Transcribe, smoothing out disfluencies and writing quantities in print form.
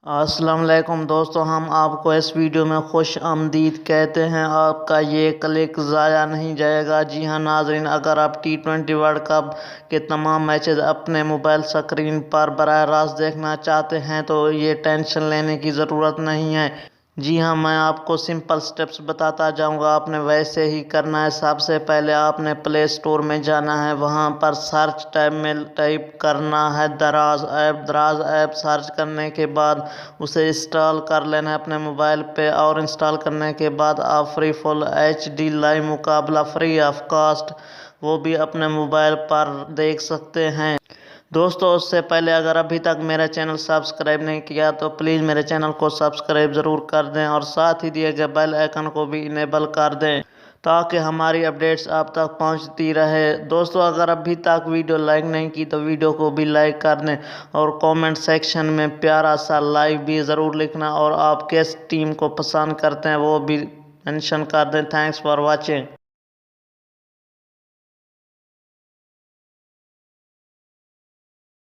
अस्सलाम वालेकुम दोस्तों, हम आपको इस वीडियो में खुश आमदीद कहते हैं। आपका ये क्लिक ज़ाया नहीं जाएगा। जी हाँ नाज़रीन, अगर आप T20 वर्ल्ड कप के तमाम मैचेस अपने मोबाइल स्क्रीन पर बराह रास्त देखना चाहते हैं तो ये टेंशन लेने की ज़रूरत नहीं है। जी हाँ, मैं आपको सिंपल स्टेप्स बताता जाऊंगा। आपने वैसे ही करना है। सबसे पहले आपने प्ले स्टोर में जाना है। वहां पर सर्च टैब में टाइप करना है दराज ऐप। दराज ऐप सर्च करने के बाद उसे इंस्टॉल कर लेना है अपने मोबाइल पे। और इंस्टॉल करने के बाद आप फ्री फुल HD लाइव मुकाबला फ्री ऑफ कॉस्ट वो भी अपने मोबाइल पर देख सकते हैं। दोस्तों, उससे पहले अगर अभी तक मेरा चैनल सब्सक्राइब नहीं किया तो प्लीज़ मेरे चैनल को सब्सक्राइब ज़रूर कर दें और साथ ही दिए गए बेल आइकन को भी इनेबल कर दें ताकि हमारी अपडेट्स आप तक पहुंचती रहे। दोस्तों, अगर अभी तक वीडियो लाइक नहीं की तो वीडियो को भी लाइक कर दें और कमेंट सेक्शन में प्यारा सा लाइक भी ज़रूर लिखना और आप किस टीम को पसंद करते हैं वो भी मेंशन कर दें। Thanks for watching.